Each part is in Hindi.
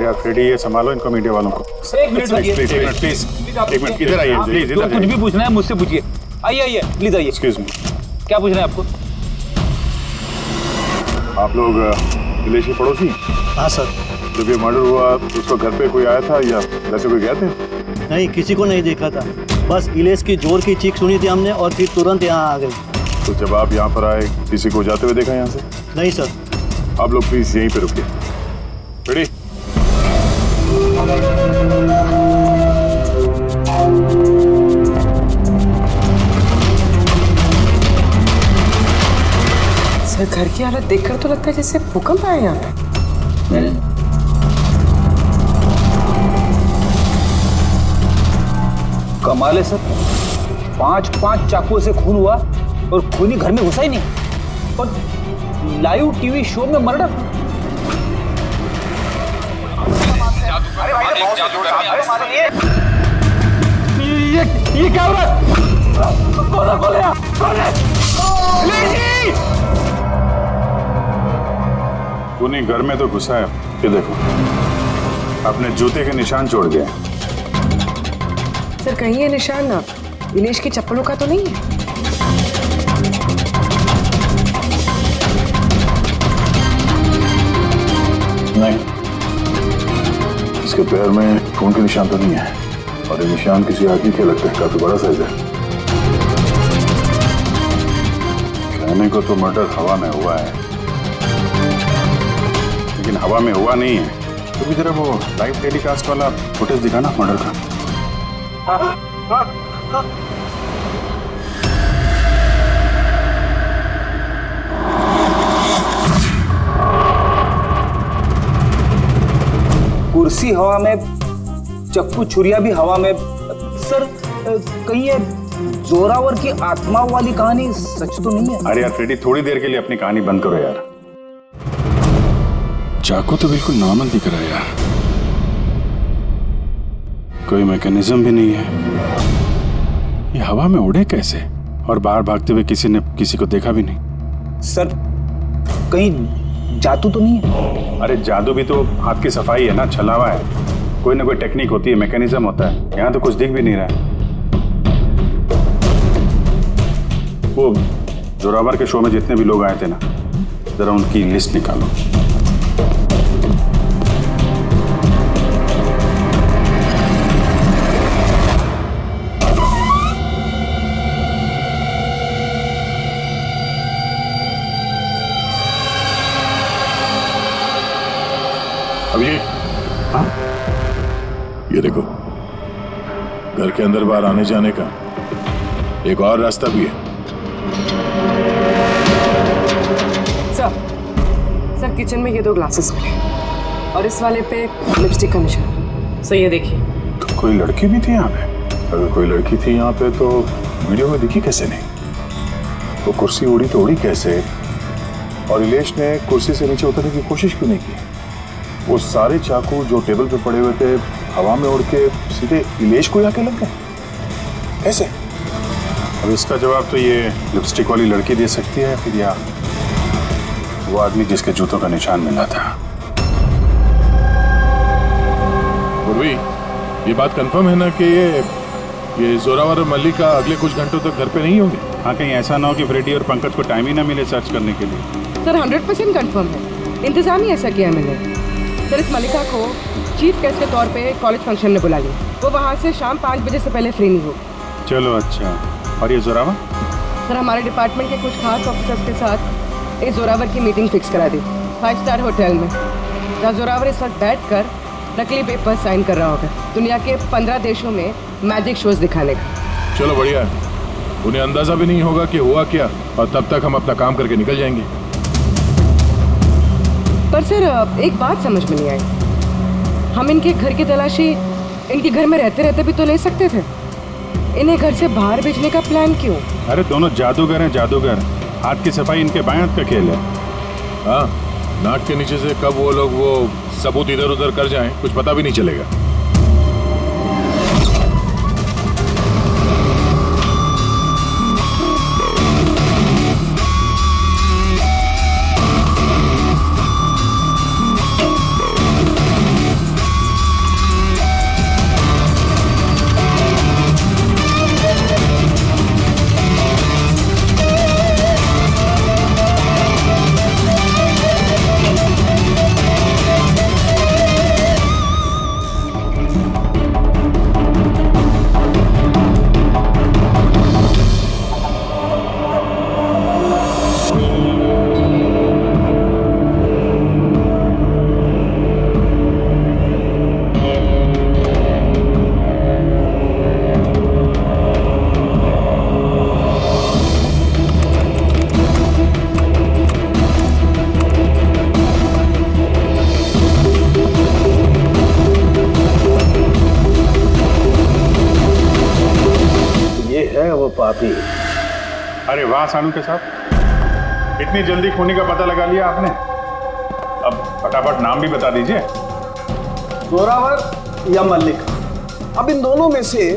यार फ्रेडी, ये संभालो इनको, मीडिया वालों को। एक मिनट प्लीज एक मिनट इधर आइए प्लीज, इधर कुछ भी पूछना है मुझसे पूछिए। आइए आइए प्लीज आइए। एक्सक्यूज मी, क्या पूछना है आपको? आप लोग विलेश के पड़ोसी? हाँ सर। जब ये मर्डर हुआ उसको घर पे कोई आया था या वैसे कोई गए थे? नहीं, किसी को नहीं देखा था, बस इलेश की जोर की चीख सुनी थी हमने और फिर तुरंत यहाँ आ गए। तो जब आप यहाँ पर आए किसी को जाते हुए देखा यहाँ से? नहीं सर। आप लोग प्लीज यहीं पे रुकिए। रेडी? सर घर की हालत देखकर तो लगता है जैसे भूकंप आया यहाँ पे। कमाल है सर, 5 चाकुओं से खून हुआ और खूनी घर में घुसा ही नहीं, और लाइव टीवी शो में मर्डर। ये क्या हो रहा है? खूनी घर में तो घुसा है, ये देखो अपने जूते के निशान छोड़ गए। सर कहीं ये निशान ना इलेश की चप्पलों का तो नहीं है? नहीं, इसके पैर में खून के निशान तो नहीं है, और ये निशान किसी आदमी के लगता है, काफी बड़ा साइज है। कहने को तो मर्डर हवा में हुआ है, लेकिन हवा में हुआ नहीं है। तो भी जरा वो लाइव टेलीकास्ट वाला फुटेज दिखाना मर्डर का। कुर्सी हवा में, चक्कू छुरिया भी हवा में। सर कहीं ये जोरावर की आत्मा वाली कहानी सच तो नहीं है? अरे यार फ्रेडी, थोड़ी देर के लिए अपनी कहानी बंद करो यार। चाकू तो बिल्कुल नॉर्मल दिख रहा है यार, कोई मैकेनिज्म भी नहीं है। ये हवा में उड़े कैसे, और बाहर भागते हुए किसी ने किसी को देखा भी नहीं। सर कहीं जादू तो नहीं है? अरे जादू भी तो हाथ की सफाई है ना, छलावा है, कोई ना कोई टेक्निक होती है, मैकेनिज्म होता है। यहाँ तो कुछ दिख भी नहीं रहा है। वो जोरावर के शो में जितने भी लोग आए थे ना, जरा उनकी लिस्ट निकालो। अब ये देखो, घर के अंदर बाहर आने जाने का एक और रास्ता भी है। सर किचन में ये 2 ग्लासेस मिले और इस वाले पे लिपस्टिक का निशान। सर ये देखिए। तो कोई लड़की भी थी यहाँ पे? अगर कोई लड़की थी यहाँ पे तो वीडियो में दिखी कैसे नहीं? वो कुर्सी उड़ी तो उड़ी कैसे, और इलेश ने कुर्सी से नीचे उतरने की कोशिश क्यों नहीं की? वो सारे चाकू जो टेबल पे पड़े हुए थे हवा में उड़ के सीधे इलेश को आके लग गए कैसे? अब इसका जवाब तो ये लिपस्टिक वाली लड़की दे सकती है, फिर या वो आदमी जिसके जूतों का निशान मिला था। उर्वी, ये बात कंफर्म है ना कि ये जोरावर और मल्लिका अगले कुछ घंटों तक घर पे नहीं होंगे? हाँ, कहीं ऐसा ना हो कि फ्रेडी और पंकज को टाइम ही ना मिले सर्च करने के लिए। सर 100% कंफर्म है, इंतजाम ही ऐसा किया मैंने। सर इस मल्लिका को चीफ गेस्ट के तौर पे कॉलेज फंक्शन में बुला लिया, वो वहाँ से शाम 5 बजे से पहले फ्री नहीं हो। चलो अच्छा, और ये जोरावर? सर हमारे डिपार्टमेंट के कुछ खास ऑफिसर्स के साथ इस जोरावर की मीटिंग फिक्स करा दी 5 स्टार होटल में, जहाँ जोरावर इस वक्त बैठ कर नकली पेपर साइन कर रहा होगा दुनिया के 15 देशों में मैजिक शोज दिखाने का। चलो बढ़िया है, उन्हें अंदाजा भी नहीं होगा कि हुआ क्या, और तब तक हम अपना काम करके निकल जाएंगे। पर सर एक बात समझ में नहीं आई, हम इनके घर की तलाशी इनके घर में रहते रहते भी तो ले सकते थे, इन्हें घर से बाहर भेजने का प्लान क्यों? अरे दोनों जादूगर हैं, जादूगर। हाथ की सफाई इनके बाएं हाथ का खेल है। हाँ, नाक के नीचे से कब वो लोग वो सबूत इधर उधर कर जाएं, कुछ पता भी नहीं चलेगा। पापी। अरे वाह सानू के साथ, इतनी जल्दी खूनी का पता लगा लिया आपने। अब फटाफट नाम भी बता दीजिए। जोरावर या मल्लिका, अब इन दोनों में से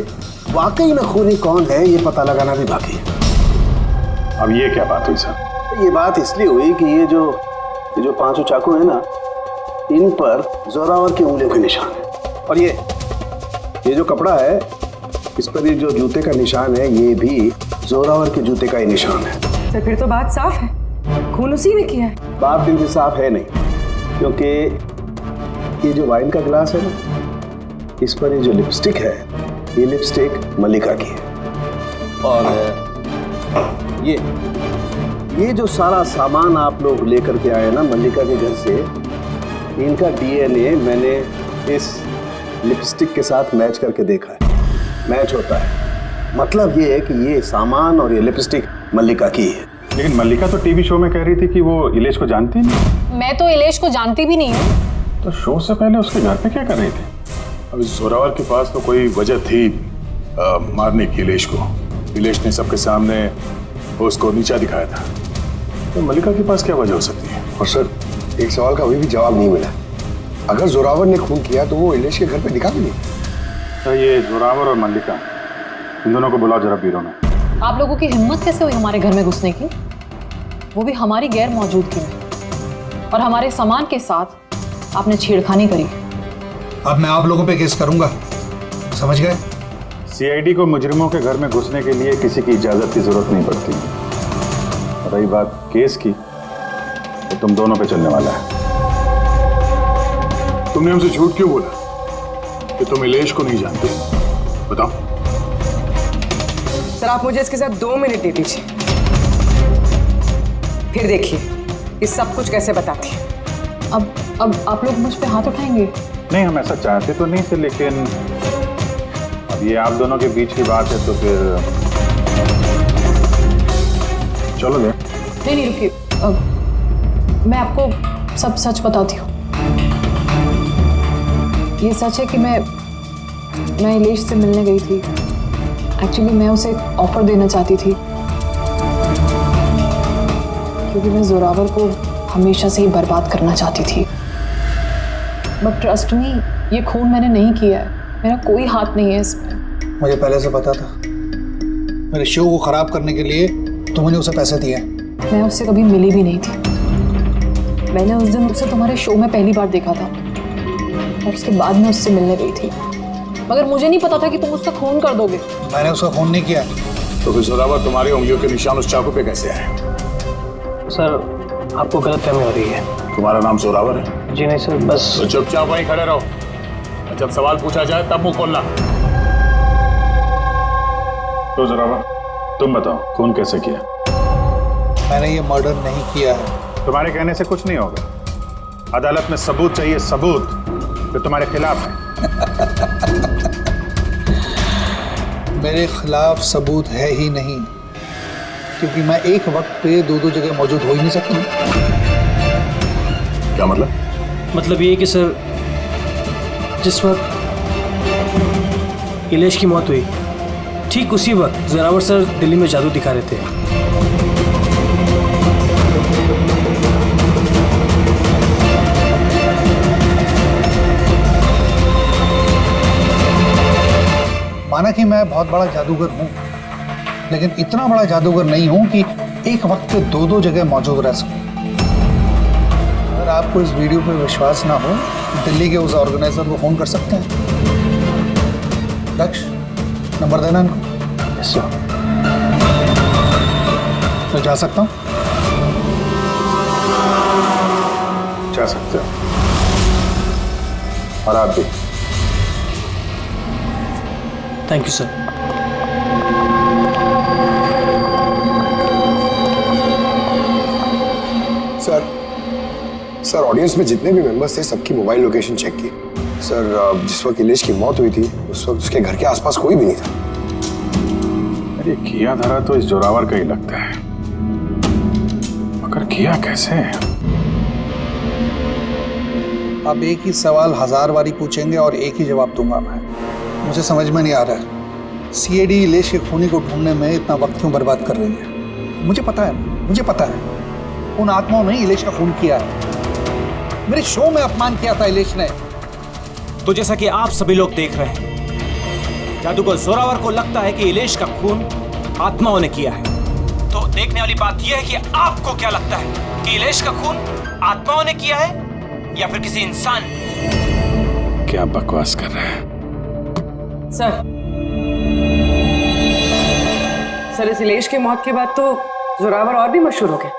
वाकई में खूनी कौन है ये पता लगाना भी बाकी है। अब ये क्या बात हुई सर? ये बात इसलिए हुई कि ये जो पांचों चाकू है ना, इन पर जोरावर की उंगलियों के निशान है। और ये जो कपड़ा है, इस पर ये जो जूते का निशान है, ये भी जोरावर के जूते का ही निशान है। तो फिर तो बात साफ है, खून उसी ने किया है। बात दिल से साफ है नहीं, क्योंकि ये जो वाइन का गिलास है ना, इस पर ये जो लिपस्टिक है, ये लिपस्टिक मल्लिका की है। और ये जो सारा सामान आप लोग लेकर के आए ना मल्लिका के घर से, इनका डीएनए मैंने इस लिपस्टिक के साथ मैच करके देखा है। मैच होता है, मतलब ये है कि ये सामान और ये लिपस्टिक मल्लिका की है। लेकिन मल्लिका तो टीवी शो में कह रही थी कि वो इलेश को जानती नहीं। मैं तो इलेश को जानती भी नहीं हूँ। तो शो से पहले उसके घर पे क्या कर रही थी? अब जोरावर के पास तो कोई वजह थी मारने की इलेश को। इलेश ने सबके सामने उसको नीचा दिखाया था, तो मल्लिका के पास क्या वजह हो सकती है? और सर, एक सवाल का अभी भी जवाब नहीं मिला। अगर जोरावर ने खून किया तो वो इलेश के घर पे दिखा भी नहीं। तो ये जोरावर और मल्लिका, इन दोनों को बुलाओ जरा ब्यूरो में। आप लोगों की हिम्मत कैसे हुई हमारे घर में घुसने की, वो भी हमारी गैर मौजूदगी में, और हमारे सामान के साथ आपने छेड़खानी करी। अब मैं आप लोगों पे केस करूंगा, समझ गए? सीआईडी को मुजरिमों के घर में घुसने के लिए किसी की इजाजत की जरूरत नहीं पड़ती। रही बात केस की, तो तुम दोनों पे चलने वाला है। तुमने हमसे झूठ क्यों बोला कि तुम इलेश को नहीं जानते? बताओ। सर आप मुझे इसके साथ 2 मिनट दे दीजिए, फिर देखिए ये सब कुछ कैसे बताती है। अब आप लोग मुझ पे हाथ उठाएंगे? नहीं, हम ऐसा चाहते तो नहीं थे, लेकिन अब ये आप दोनों के बीच की बात है तो फिर चलो गए। नहीं रुकिए, मैं आपको सब सच बताती हूँ। ये सच है कि मैं इलेश से मिलने गई थी। एक्चुअली मैं उसे ऑफर देना चाहती थी, क्योंकि मैं जोरावर को हमेशा से ही बर्बाद करना चाहती थी। बट ट्रस्ट मी, ये खून मैंने नहीं किया है, मेरा कोई हाथ नहीं है इसमें। मुझे पहले से पता था। मेरे शो को खराब करने के लिए तुमने उसे पैसे दिए। मैं उससे कभी मिली भी नहीं थी। मैंने उस दिन उसे तुम्हारे शो में पहली बार देखा था, और उसके बाद मैं उससे मिलने गई थी। मगर मुझे नहीं पता था कि तुम उसका खून कर दोगे। मैंने उसका खून नहीं किया। तो फिर जोरावर तुम्हारी उंगलियों के निशान उस चाकू पे कैसे आए? सर आपको गलतफहमी हो रही है। तुम्हारा नाम जोरावर है? जी नहीं सर, बस। तो चुपचाप वहीं खड़े रहो, जब सवाल पूछा जाए तब मुंह खोलना। तो जोरावर तुम बताओ, खून कैसे किया? मैंने ये मर्डर नहीं किया है। तुम्हारे कहने से कुछ नहीं होगा। अदालत में सबूत चाहिए, सबूत जो तुम्हारे खिलाफ है। मेरे खिलाफ सबूत है ही नहीं, क्योंकि मैं एक वक्त पे दो जगह मौजूद हो ही नहीं सकता। क्या मतलब? मतलब ये कि सर, जिस वक्त इलेश की मौत हुई, ठीक उसी वक्त जोरावर सर दिल्ली में जादू दिखा रहे थे। माना कि मैं बहुत बड़ा जादूगर हूँ, लेकिन इतना बड़ा जादूगर नहीं हूँ कि एक वक्त पे दो जगह मौजूद रह सकूं। अगर आपको इस वीडियो पे विश्वास ना हो, दिल्ली के उस ऑर्गेनाइजर को फोन कर सकते हैं। दक्ष, नंबर देना इनको। Yes sir. मैं जा सकता हूँ? जा सकते हो, और आप भी। Thank you sir. Sir audience में जितने भी मेंबर्स थे, सबकी मोबाइल लोकेशन चेक की। सर जिस वक्त इलेश की मौत हुई थी, उस वक्त उसके घर के आसपास कोई भी नहीं था। अरे किया धरा तो इस जोरावर का ही लगता है, मगर किया कैसे? अब एक ही सवाल 1000 बारी पूछेंगे और एक ही जवाब दूंगा मैं। मुझे समझ में नहीं आ रहा है। सीआईडी इलेश के खूनी को ढूंढने में इतना वक्त क्यों बर्बाद कर रही है? मुझे पता है, मुझे पता है उन आत्माओं ने इलेश का खून किया है। मेरे शो में अपमान किया था इलेश ने। तो जैसा कि आप सभी लोग देख रहे हैं, जादूगर जोरावर को लगता है कि इलेश का खून आत्माओं ने किया है। तो देखने वाली बात यह है कि आपको क्या लगता है कि इलेश का खून आत्माओं ने किया है या फिर किसी इंसान ने? क्या बकवास कर रहे हैं? सर इस इलेश की मौत के बाद तो जोरावर और भी मशहूर हो गए।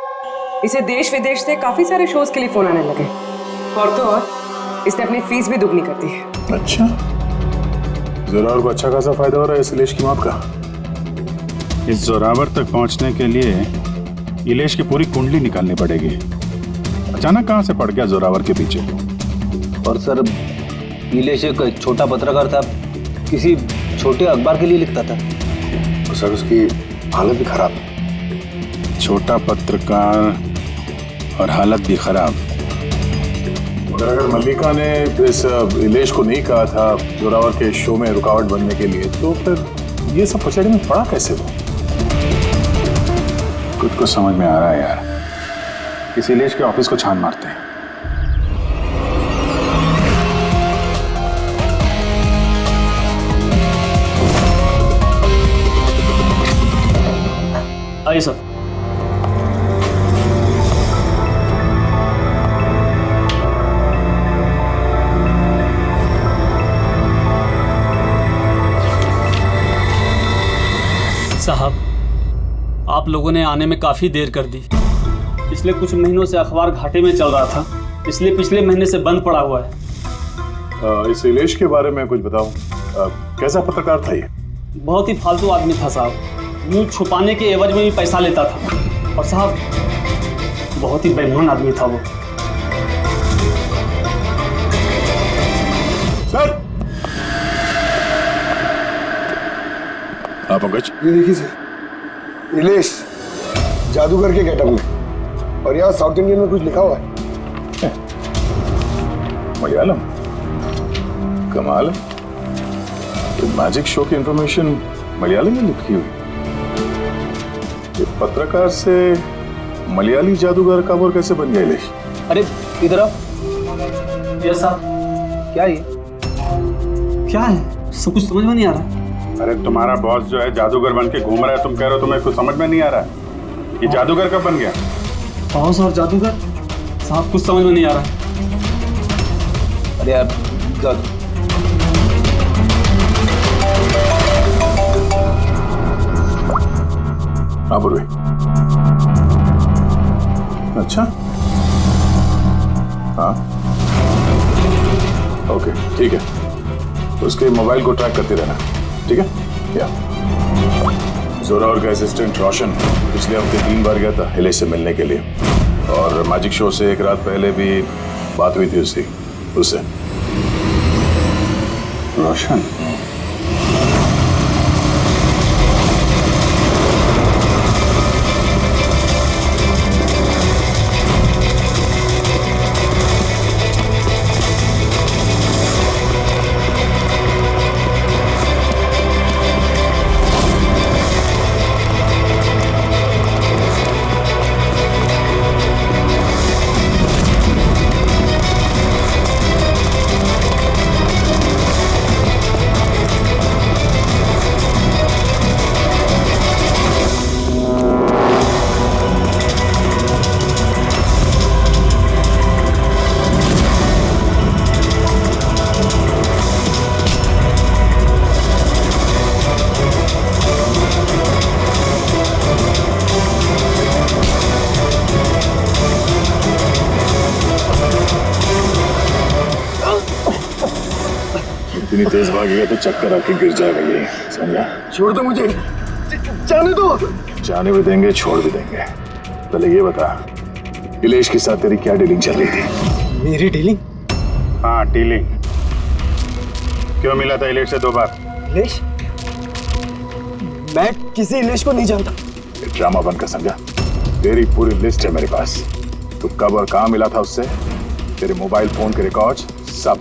इसे देश विदेश से काफी सारे शोज के लिए फोन आने लगे, और तो और इसने अपनी फीस भी दुगनी कर दी है। अच्छा, जोरावर को अच्छा खासा फायदा हो रहा है इस इलेश की मौत का। इस जोरावर तक पहुंचने के लिए इलेश की पूरी कुंडली निकालनी पड़ेगी। अचानक कहां से पड़ गया जोरावर के पीछे? और सर इलेश एक छोटा पत्रकार था, किसी छोटे अखबार के लिए लिखता था। और सर उसकी हालत भी खराब है। छोटा पत्रकार और हालत भी खराब। मगर अगर मल्लिका ने इस इलेश को नहीं कहा था जोरावर के शो में रुकावट बनने के लिए, तो फिर ये सब पचड़ी में पड़ा कैसे वो? कुछ को समझ में आ रहा है यार। इस इलेश के ऑफिस को छान मारते हैं। आइए सर। साहब, आप लोगों ने आने में काफी देर कर दी। पिछले कुछ महीनों से अखबार घाटे में चल रहा था, इसलिए पिछले महीने से बंद पड़ा हुआ है। इस इलेश के बारे में कुछ बताओ। कैसा पत्रकार था ये? बहुत ही फालतू आदमी था साहब, न्यूज छुपाने के एवज में भी पैसा लेता था। और साहब बहुत ही बेईमान आदमी था वो। सर आप पंकज, ये देखिए सर, इलेश जादूगर के गेटअप में, और यहाँ साउथ इंडियन में कुछ लिखा हुआ है। मलयालम, कमाल। तो मैजिक शो की इंफॉर्मेशन मलयालम में लिखी हुई। ये पत्रकार से मलयाली जादूगर का और कैसे बन गया इलेश? अरे इधर आओ। यस साहब। क्या ये? क्या है? सब कुछ समझ में नहीं आ रहा। अरे तुम्हारा बॉस जो है जादूगर बन के घूम रहा है, तुम कह रहे हो तुम्हें कुछ समझ में नहीं आ रहा है। ये जादूगर कब बन गया? बॉस और जादूगर? साहब कुछ समझ में नहीं आ रहा। अरे यार हाँ पूर्वी। अच्छा, हाँ ओके ठीक है। उसके मोबाइल को ट्रैक करते रहना, ठीक है? या जोरावर का असिस्टेंट रोशन पिछले हफ्ते 3 बार गया था इलेश से मिलने के लिए, और मैजिक शो से एक रात पहले भी बात हुई थी उससे। रोशन? इतनी तेज भागेगा तो चक्कर आके गिर जाएगा, ये समझा? छोड़ दो मुझे, जाने दो। जाने भी देंगे, छोड़ भी देंगे। पहले ये बता, इलेश के साथ तेरी क्या डीलिंग चल रही थी? मेरी डीलिंग? हाँ डीलिंग। क्यों मिला था इलेश से 2 बार? इलेश? मैं किसी इलेश को नहीं जानता। ये ड्रामा बनकर समझा? तेरी पूरी लिस्ट है मेरे पास। तू कब और कहाँ मिला था उससे, तेरे मोबाइल फोन के रिकॉर्ड्स सब।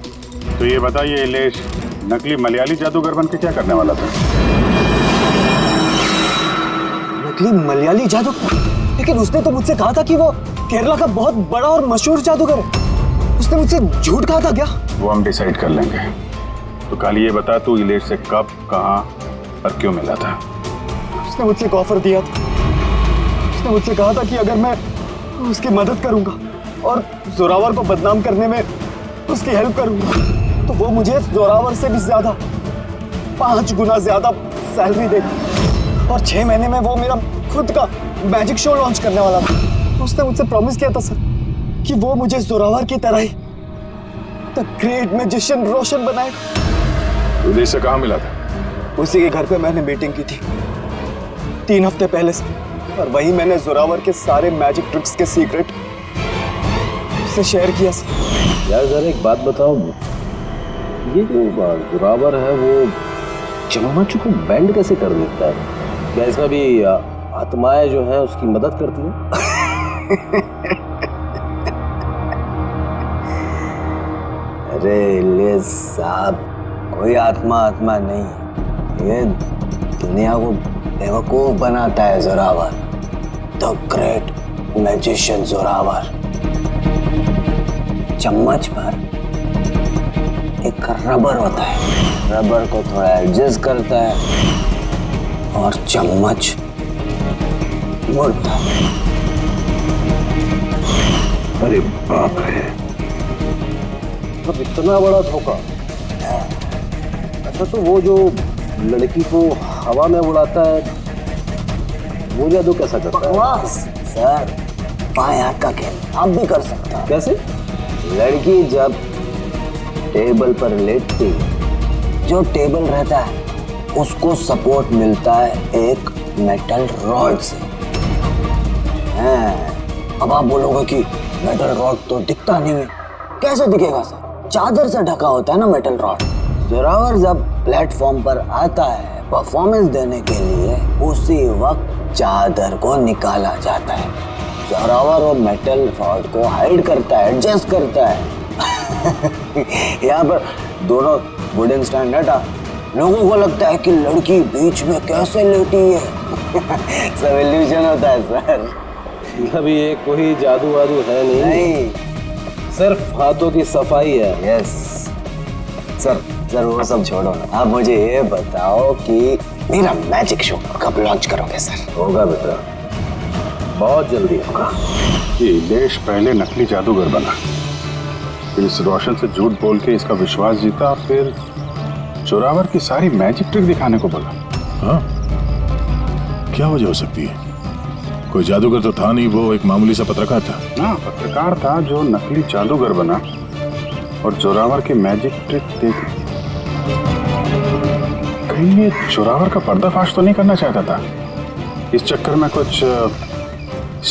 तो ये बता, ये इलेश नकली मलयाली जादूगर बन के क्या करने वाला था? नकली मलयाली जादूगर? लेकिन उसने तो मुझसे कहा था कि वो केरला का बहुत बड़ा और मशहूर जादूगर है। उसने मुझसे झूठ कहा था क्या? वो हम डिसाइड कर लेंगे। तो कल ये बता तू इलेश से कब, कहाँ और क्यों मिला था? उसने मुझसे एक ऑफर दिया था। उसने मुझसे कहा था कि अगर मैं उसकी मदद करूंगा और जोरावर को बदनाम करने में उसकी हेल्प करूंगा तो वो मुझे जोरावर से भी ज्यादा 5 गुना ज्यादा सैलरी देगा और 6 महीने में वो मेरा खुद का मैजिक शो लॉन्च करने वाला था। उसने मुझसे प्रॉमिस किया था सर कि वो मुझे जोरावर की तरह ही द ग्रेट मैजिशियन रोशन बनाएगा। इलेश से कहाँ मिला था? उसी के घर पे मैंने मीटिंग की थी 3 हफ्ते पहले से, और वहीं मैंने जोरावर के सारे मैजिक ट्रिक्स के सीक्रेट उससे शेयर किया सर। यार जरा एक बात बताओ, ये जो जोरावर है वो चम्मच को बैंड कैसे कर देता है? क्या इसमें भी आत्माएं जो हैं उसकी मदद करती हैं? अरे इलियास साहब, कोई आत्मा नहीं है। ये दुनिया को बेवकूफ बनाता है Zorawar, the great magician Zorawar. चम्मच पर एक रबर होता है, रबर को थोड़ा एडजस्ट करता है और चम्मच मुड़ता है। अरे बाप रे, तो इतना बड़ा धोखा। अच्छा, तो वो जो लड़की को हवा में उड़ाता है वो जादू कैसा करता है? बकवास सर, बाएं हाथ का खेल आप भी कर सकते हैं। कैसे? लड़की जब टेबल पर लेटती है, जो टेबल रहता है उसको सपोर्ट मिलता है एक मेटल रॉड से। अब आप बोलोगे कि मेटल रॉड तो दिखता नहीं है। कैसे दिखेगा सर? चादर से ढका होता है ना मेटल रॉड। जोरावर जब प्लेटफॉर्म पर आता है परफॉर्मेंस देने के लिए, उसी वक्त चादर को निकाला जाता है। जोरावर वो मेटल रॉड को हाइड करता है, एडजस्ट करता है। यहाँ पर दोनों वुडन स्टैंड हटा, लोगों को लगता है कि लड़की बीच में कैसे लेटी है। सब इल्यूजन होता है सर। अभी ये कोई जादू वादू है नहीं, सिर्फ हाथों की सफाई है। यस सर, वो सब छोड़ो ना, आप मुझे ये बताओ कि मेरा मैजिक शो कब लॉन्च करोगे सर? होगा बेटा, बहुत जल्दी होगा। ये इलेश पहले नकली जादूगर बना, फिर इस रोशन से झूठ बोल के इसका विश्वास जीता, फिर जोरावर की सारी मैजिक ट्रिक दिखाने को बोला। हाँ, क्या वजह हो सकती है? कोई जादूगर तो था नहीं, वो एक मामूली सा पत्रकार था। हाँ, पत्रकार था जो नकली जादूगर बना और जोरावर की मैजिक ट्रिक देख। कहीं ये जोरावर का पर्दाफाश तो नहीं करना चाहता था? इस चक्कर में कुछ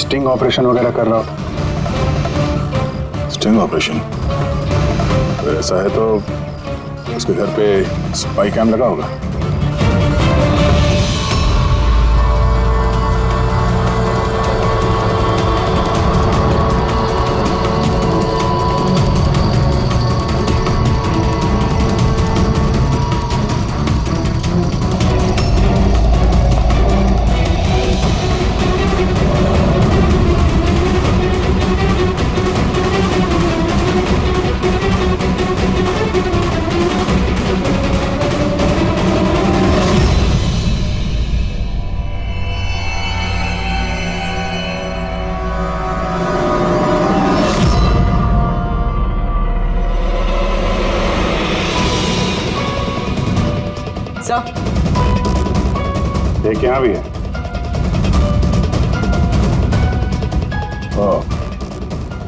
स्टिंग ऑपरेशन वगैरह कर रहा था। Sting operation? अगर ऐसा है तो उसके घर पे स्पाई कैम लगा होगा। देख यहाँ भी है।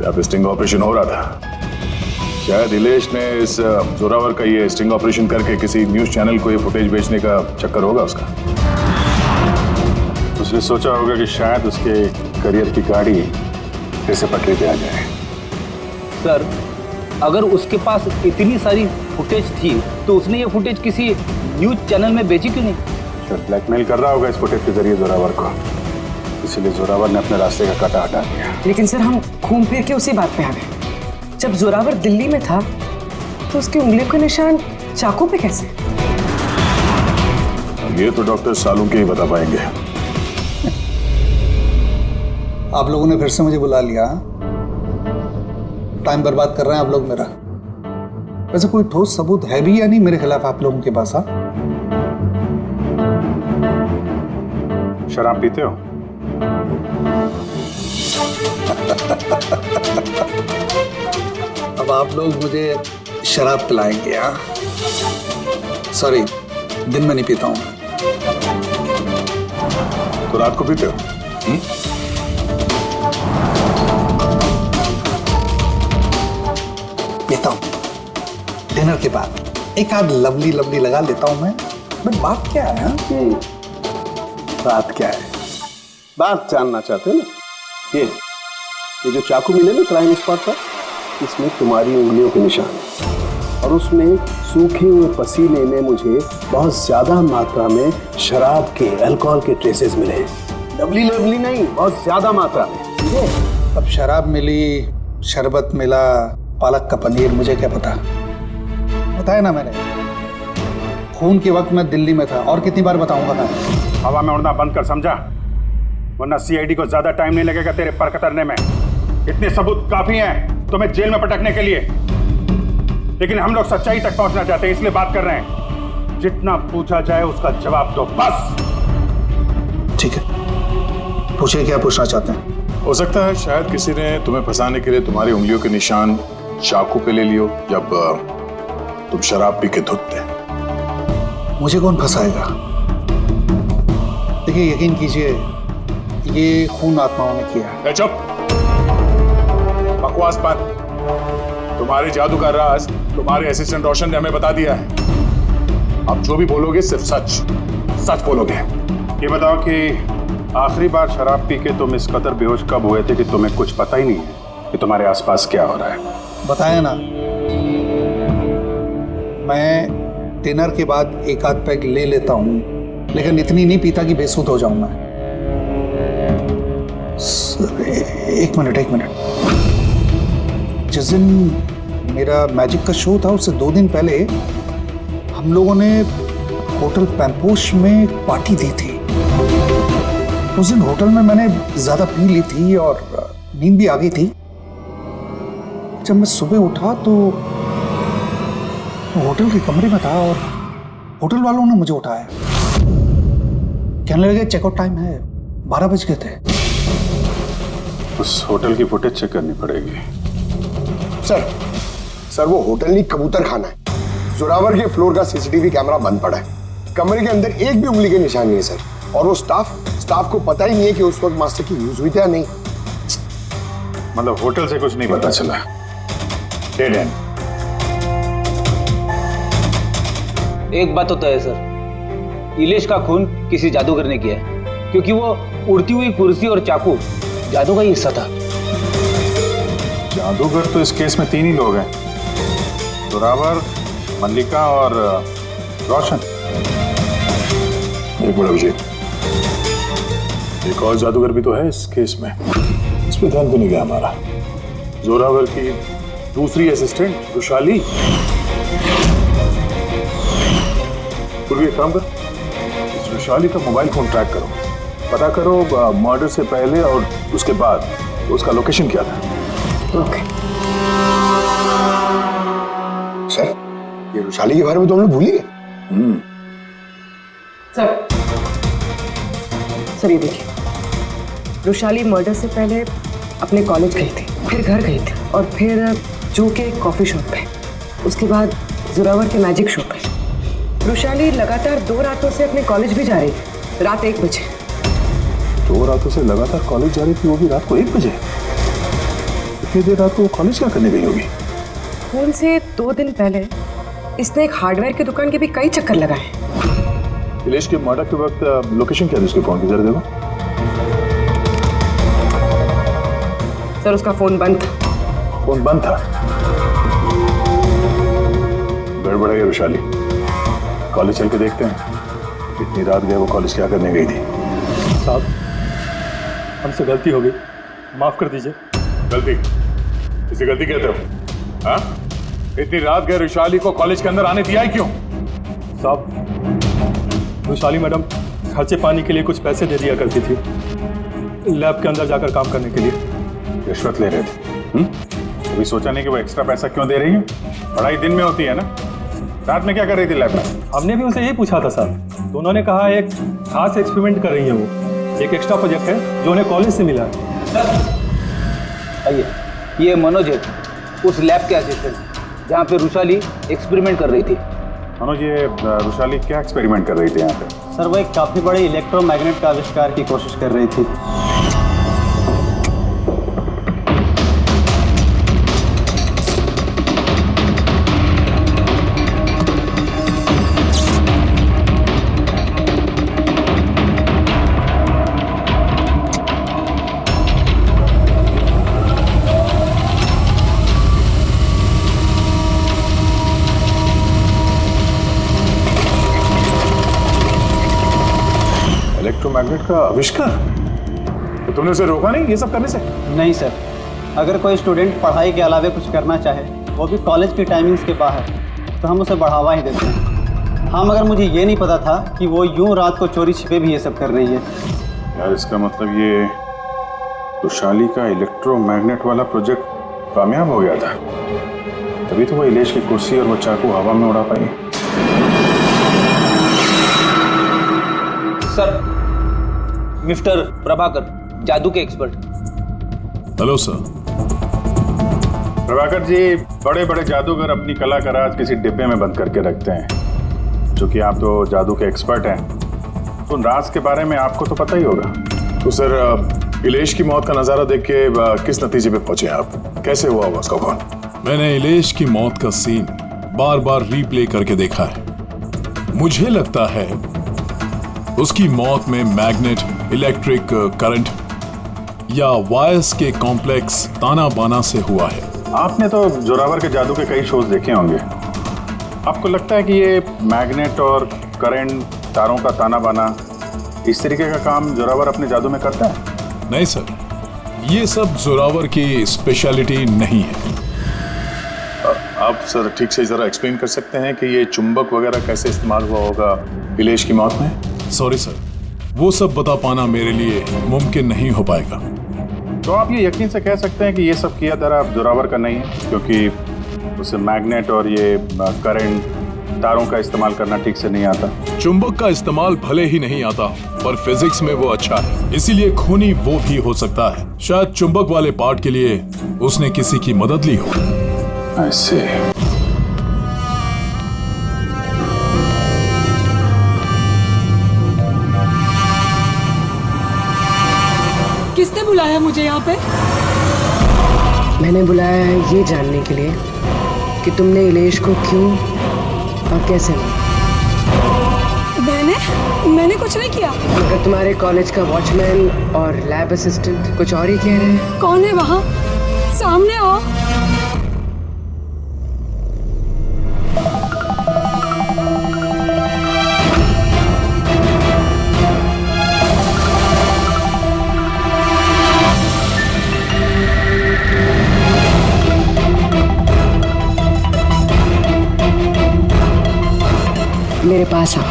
यहाँ पे स्टिंग ऑपरेशन हो रहा था। शायद इलेश ने इस जोरावर का ये स्टिंग ऑपरेशन करके किसी न्यूज चैनल को ये फुटेज बेचने का चक्कर होगा उसका। उसने सोचा होगा कि शायद उसके करियर की गाड़ी फिर से पटरी पे आ जाए। सर, अगर उसके पास इतनी सारी फुटेज थी तो उसने ये फुटेज किसी न्यूज चैनल में बेची क्यों नहीं? शायद ब्लैकमेल कर रहा होगा इस फुटेज के जरिए जोरावर को, इसीलिए जोरावर ने अपने रास्ते का कांटा हटा दिया। लेकिन सर, हम घूम फिर के उसी बात पे आ गए। जब जोरावर दिल्ली में था तो उसकी उंगलियों के निशान चाकू पे कैसे? ये तो डॉक्टर सालू के ही बता पाएंगे। आप लोगों ने फिर से मुझे बुला लिया। टाइम बर्बाद कर रहे हैं आप लोग मेरा। वैसे कोई ठोस सबूत है भी या नहीं मेरे खिलाफ आप लोगों के पास? शराब पीते हो? अब आप लोग मुझे शराब पिलाएंगे? हाँ, सॉरी, दिन में नहीं पीता हूं। तो रात को पीते हो? पीता हूं डिनर के बाद। एक आध लवली लवली लगा लेता हूं मैं। बट बात क्या है? हाँ? बात क्या है? बात जानना चाहते हो ना? ये जो चाकू मिले ना क्राइम स्पॉट पर, इसमें तुम्हारी उंगलियों के निशान है और उसमें सूखे हुए पसीने में मुझे बहुत ज्यादा मात्रा में शराब के, अल्कोहल के ट्रेसेस मिले हैं। डबली लेबली नहीं, बहुत ज्यादा मात्रा में। अब शराब मिली, शरबत मिला, पालक का पनीर, मुझे क्या पता? बताया ना मैंने, खून के वक्त मैं दिल्ली में था। और कितनी बार बताऊंगा मैं? हवा में उड़ना बंद कर, समझा? वरना सीआईडी को ज्यादा टाइम नहीं लगेगा तेरे पर कतरने में। इतने सबूत काफी हैं तुम्हें जेल में पटकने के लिए। लेकिन हम लोग सच्चाई तक पहुंचना चाहते हैं, इसलिए बात कर रहे हैं। जितना पूछा जाए उसका जवाब दो, बस। ठीक है, पूछिए क्या पूछना चाहते हैं। हो सकता है शायद किसी ने तुम्हें फंसाने के लिए तुम्हारी उंगलियों के निशान चाकू पे ले लियो जब तुम शराब पी के धुतते। मुझे कौन फंसाएगा? देखिए, यकीन कीजिए, ये खून आत्माओं ने किया है। चुप, बकवास बंद। तुम्हारे जादू का राज तुम्हारे असिस्टेंट रोशन ने हमें बता दिया है। अब जो भी बोलोगे सिर्फ सच सच बोलोगे। ये बताओ कि आखिरी बार शराब पी के तुम इस कदर बेहोश कब हुए थे कि तुम्हें कुछ पता ही नहीं है कि तुम्हारे आसपास क्या हो रहा है? बताया ना, मैं डिनर के बाद एक आध पैग ले लेता हूं, लेकिन इतनी नहीं पीता कि बेसुध हो जाऊं मैं। एक मिनट। जिस दिन मेरा मैजिक का शो था उससे 2 दिन पहले हम लोगों ने होटल पैम्पोश में एक पार्टी दी थी। उस दिन होटल में मैंने ज्यादा पी ली थी और नींद भी आ गई थी। जब मैं सुबह उठा तो होटल के कमरे में था और होटल वालों ने मुझे उठाया। कहने लगे चेकआउट टाइम है, 12 बज गए थे। उस होटल की फुटेज चेक करनी पड़ेगी। सर वो होटल नहीं, कबूतर खाना है। जोरावर के फ्लोर का सीसीटीवी कैमरा बंद पड़ा है। कमरे के अंदर एक भी उंगली के निशान नहीं है सर। और वो स्टाफ को पता ही नहीं है कि उस वक्त मास्टर की यूज हुई थी या नहीं। मतलब होटल से कुछ नहीं पता चला? Dead and. एक बात तो तय है सर, इलेश का खून किसी जादूगर ने किया है, क्योंकि वो उड़ती हुई कुर्सी और चाकू जादू का ही हिस्सा था। जादूगर तो इस केस में 3 ही लोग हैं, जोरावर, मल्लिका और रोशन। एक मिनट अभिजीत, एक और जादूगर भी तो है इस केस में। इस पे ध्यान क्यों नहीं गया हमारा? जोरावर की दूसरी असिस्टेंट रुशाली। पूर्वी एक काम कर, इस रुशाली का मोबाइल फोन ट्रैक करो, पता करो मर्डर से पहले और उसके बाद उसका लोकेशन क्या था। ओके सर, ये रुशाली के बारे में तो हम लोग भूल ही गए। सर ये देखिए, रुशाली मर्डर से पहले अपने कॉलेज गई थी, फिर घर गई थी और फिर जू के कॉफी शॉप पे, उसके बाद जोरावर के मैजिक शो पे। रुशाली लगातार 2 रातों से अपने कॉलेज भी जा रही थी, रात 1 बजे। 2 रातों से लगातार कॉलेज जा रही थी, वो भी रात को 1 बजे? इतनी देर रात को कॉलेज क्या करने गई होगी? खून से 2 दिन पहले इसने एक हार्डवेयर की दुकान के भी कई चक्कर लगाए। इलेश के मर्डर के वक्त लोकेशन क्या थी उसके फोन की, जरा देखो। सर उसका फोन बंद था। फोन बंद था? गड़बड़ है रुशाली, कॉलेज चल के देखते हैं। इतनी रात गए वो कॉलेज क्या करने गई थी? साहब, हमसे गलती हो गई, माफ कर दीजिए। गलती? इसे गलती कहते हो? हाँ? इतनी रात गए रुशाली को कॉलेज के अंदर आने दिया ही क्यों? साहब, रुशाली मैडम खर्चे पानी के लिए कुछ पैसे दे दिया करती थी। लैब के अंदर जाकर काम करने के लिए। रिश्वत ले रहे थे? कभी सोचा नहीं कि वो एक्स्ट्रा पैसा क्यों दे रही है? पढ़ाई दिन में होती है ना, रात में क्या कर रही थी लैब में? हमने भी उनसे यही पूछा था सर, तो उन्होंने कहा एक खास एक्सपेरिमेंट कर रही है वो, एक एक्स्ट्रा प्रोजेक्ट है जो उन्हें कॉलेज से मिला है। आइए, ये मनोज है, उस लैब के असिस्टेंट जहाँ पे रुशाली एक्सपेरिमेंट कर रही थी। मनोज, ये रुशाली क्या एक्सपेरिमेंट कर रही थी यहाँ पे? सर वो एक काफ़ी बड़े इलेक्ट्रोमैग्नेट का आविष्कार की कोशिश कर रही थी। इलेक्ट्रोमैग्नेट का आविष्कार? तो तुमने उसे रोका नहीं ये सब करने से? नहीं सर, अगर कोई स्टूडेंट पढ़ाई के अलावा कुछ करना चाहे, वो भी कॉलेज की टाइमिंग्स के बाहर, तो हम उसे बढ़ावा ही देते हैं। हाँ, मगर मुझे ये नहीं पता था कि वो यूं रात को चोरी छिपे भी ये सब कर रही है। यार इसका मतलब ये रुशाली का इलेक्ट्रोमैग्नेट वाला प्रोजेक्ट कामयाब हो गया था, तभी तो वो इलेश की कुर्सी और वो चाकू हवा में उड़ा पाई। सर, मिस्टर प्रभाकर, जादू के expert. Hello sir. Prabhakar ji, बड़े बड़े जादूगर अपनी कला का राज किसी डिब्बे में बंद करके रखते हैं। चूंकि आप तो जादू के एक्सपर्ट हैं, तो उन राज के बारे में आपको तो पता ही होगा। तो सर, इलेश की मौत का नजारा देख के किस नतीजे पे पहुंचे आप? कैसे हुआ होगा उसका खून? मैंने इलेश की मौत का सीन बार बार रीप्ले करके देखा है। मुझे लगता है उसकी मौत में मैग्नेट, इलेक्ट्रिक करंट या वायर्स के कॉम्प्लेक्स ताना बाना से हुआ है। आपने तो जोरावर के जादू के कई शोज देखे होंगे। आपको लगता है कि ये मैग्नेट और करंट, तारों का ताना बाना, इस तरीके का काम जोरावर अपने जादू में करता है? नहीं सर, ये सब जोरावर की स्पेशलिटी नहीं है। आप सर ठीक से जरा एक्सप्लेन कर सकते हैं कि ये चुंबक वगैरह कैसे इस्तेमाल हुआ होगा इलेश की मौत में? सॉरी सर, वो सब बता पाना मेरे लिए मुमकिन नहीं हो पाएगा। तो आप ये यकीन से कह सकते हैं कि ये सब किया जरा जोरावर का नहीं है, क्योंकि उसे मैग्नेट और ये करंट, तारों का इस्तेमाल करना ठीक से नहीं आता। चुंबक का इस्तेमाल भले ही नहीं आता, पर फिजिक्स में वो अच्छा है, इसीलिए खूनी वो भी हो सकता है। शायद चुंबक वाले पार्ट के लिए उसने किसी की मदद ली हो। ऐसे किसने बुलाया मुझे यहाँ पे? मैंने बुलाया है ये जानने के लिए कि तुमने इलेश को क्यों और कैसे मारा। मैंने कुछ नहीं किया। मगर तुम्हारे कॉलेज का वॉचमैन और लैब असिस्टेंट कुछ और ही कह रहे हैं। कौन है वहाँ? सामने आओ। मेरे पास आओ।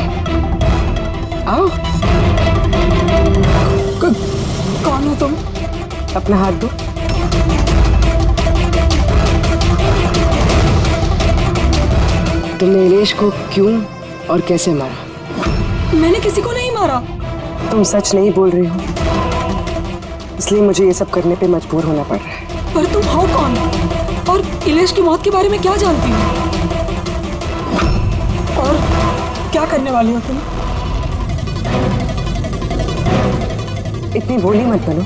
आओ। कौन हो तुम? अपना हाथ दो। तुमने इलेश को क्यों और कैसे मारा? मैंने किसी को नहीं मारा। तुम सच नहीं बोल रही हो, इसलिए मुझे ये सब करने पे मजबूर होना पड़ रहा है। पर तुम हो कौन और इलेश की मौत के बारे में क्या जानती हो? और क्या करने वाली हो तुम? इतनी भोली मत बनो।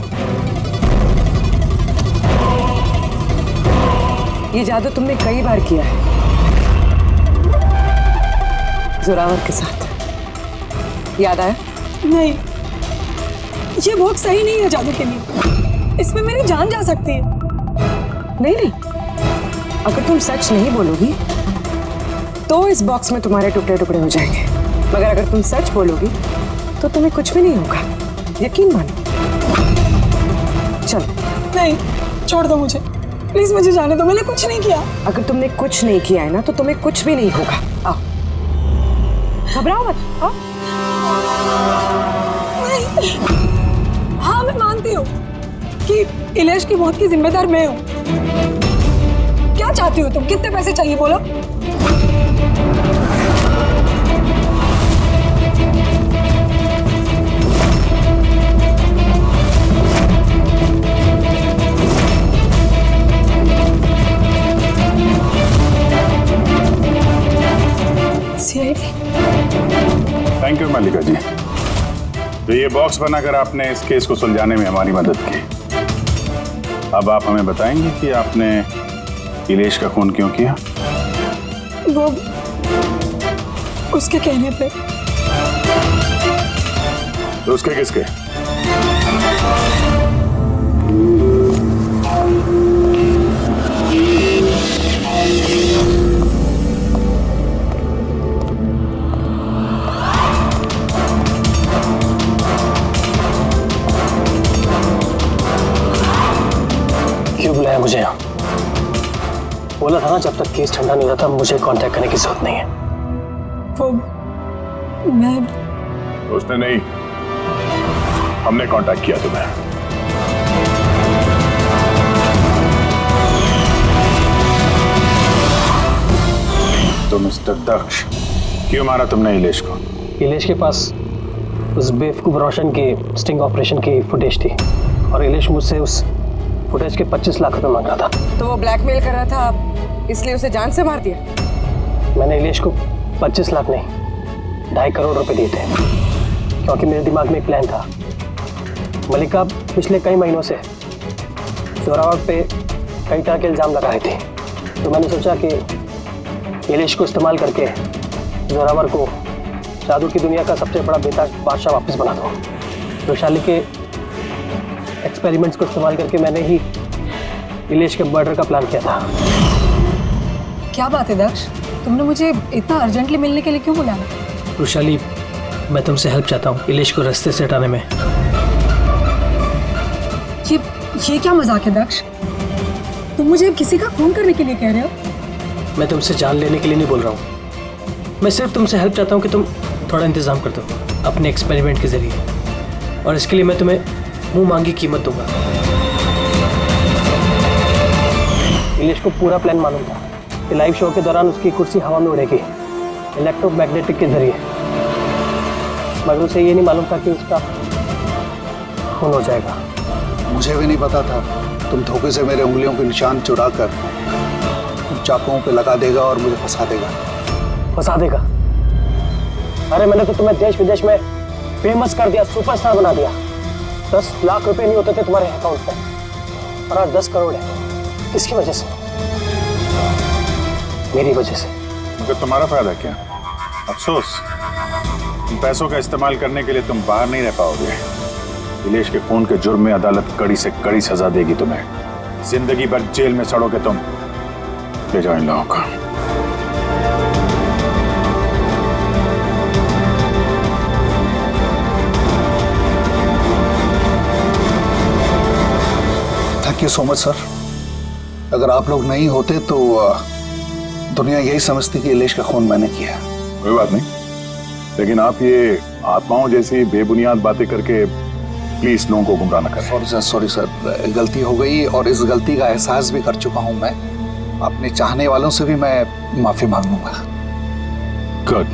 ये जादू तुमने कई बार किया है जोरावर के साथ, याद आया? नहीं, ये बहुत सही नहीं है जादू के लिए। इसमें मेरी जान जा सकती है। नहीं, अगर तुम सच नहीं बोलोगी तो इस बॉक्स में तुम्हारे टुकड़े टुकड़े हो जाएंगे, मगर अगर तुम सच बोलोगी तो तुम्हें कुछ भी नहीं होगा, यकीन मानो। चलो। नहीं, छोड़ दो मुझे, प्लीज मुझे जाने दो। मैंने कुछ नहीं किया। अगर तुमने कुछ नहीं किया है ना तो तुम्हें कुछ भी नहीं होगा। आओ, घबराओ मत। आओ। नहीं। हाँ, मैं मानती चाहती हो कि इलेश की मौत की जिम्मेदार मैं हूं? क्या चाहती हो तुम? कितने पैसे चाहिए बोलो? थैंक यू मल्लिका जी। तो ये बॉक्स बनाकर आपने इस केस को सुलझाने में हमारी मदद की। अब आप हमें बताएंगे कि आपने इलेश का खून क्यों किया? वो उसके कहने पे। तो उसके किसके? क्यों बुलाया मुझे यहाँ? बोला था ना जब तक केस ठंडा नहीं होता मुझे कांटेक्ट करने की जरूरत नहीं है। वो मैं उसने नहीं, हमने कांटेक्ट किया तुम्हें। तो मिस्टर दक्ष, क्यों मारा तुमने इलेश को? इलेश के पास उस बेवकूफ रोशन के स्टिंग ऑपरेशन की फुटेज थी और इलेश मुझसे उस फुटेज के 25 लाख रुपए मांग रहा था। तो वो ब्लैकमेल कर रहा था, इसलिए उसे जान से मार दिया? मैंने इलेश को 25 लाख नहीं 2.5 करोड़ रुपए दिए थे, क्योंकि मेरे दिमाग में एक प्लान था। मल्लिका पिछले कई महीनों से जोरावर पे कई तरह के इल्जाम लगा रही थी, तो मैंने सोचा कि इलेश को इस्तेमाल करके जोरावर को जादू की दुनिया का सबसे बड़ा बेताज बादशाह वापस बना दूं। वैशाली के एक्सपेरिमेंट्स को इस्तेमाल करके मैंने ही इलेश के मर्डर का प्लान किया था। क्या बात है दक्ष, तुमने मुझे इतना अर्जेंटली मिलने के लिए क्यों बुलाया? वैशाली, मैं तुमसे हेल्प चाहता हूँ इलेश को रास्ते से हटाने में। ये क्या मजाक है दक्ष? तुम मुझे किसी का खून करने के लिए कह रहे हो? मैं तुमसे जान लेने के लिए नहीं बोल रहा हूँ, मैं सिर्फ तुमसे हेल्प चाहता हूँ कि तुम थोड़ा इंतजाम कर दो अपने एक्सपेरिमेंट के जरिए, और इसके लिए मैं तुम्हें मुंह मांगी कीमत दूंगा। इलेश को पूरा प्लान मालूम था कि लाइव शो के दौरान उसकी कुर्सी हवा में उड़ेगी इलेक्ट्रोमैग्नेटिक के जरिए, मगर उसे ये नहीं मालूम था कि उसका खून हो जाएगा। मुझे भी नहीं पता था तुम धोखे से मेरे उंगलियों के निशान चुराकर चाकुओं पे लगा देगा और मुझे फंसा देगा। फंसा देगा? अरे मैंने तो तुम्हें देश विदेश में फेमस कर दिया, सुपरस्टार बना दिया। 10 लाख रुपए नहीं होते थे तुम्हारे अकाउंट पे, और आज 10 करोड़ है। किसकी वजह से? मेरी वजह से। मगर तुम्हारा फायदा क्या? अफसोस, इन पैसों का इस्तेमाल करने के लिए तुम बाहर नहीं रह पाओगे। इलेश के खून के जुर्म में अदालत कड़ी से कड़ी सजा देगी तुम्हें। जिंदगी भर जेल में सड़ोगे तुम। ले जाओ इन लोगों को। Thank you so much sir. अगर आप लोग नहीं होते तो दुनिया यही समझती कि इलेश का खून मैंने किया। कोई बात नहीं, लेकिन आप ये आत्माओं जैसी बेबुनियाद बातें करके प्लीज लोगों को गुमराह न करें। सॉरी सर, गलती हो गई और इस गलती का एहसास भी कर चुका हूं मैं। अपने चाहने वालों से भी मैं माफी मांग लूंगा। गुड।